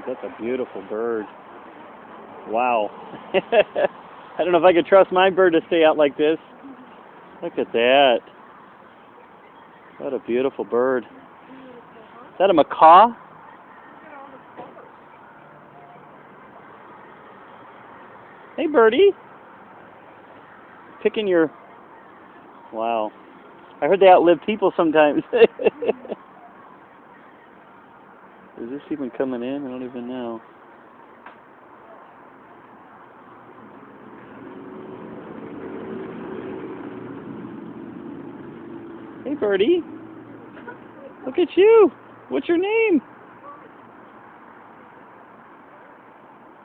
That's a beautiful bird. Wow. I don't know if I could trust my bird to stay out like this. Look at that. What a beautiful bird. Is that a macaw? Hey, birdie. Picking your... Wow. I heard they outlive people sometimes. Is this even coming in? I don't even know. Hey, birdie. Look at you. What's your name?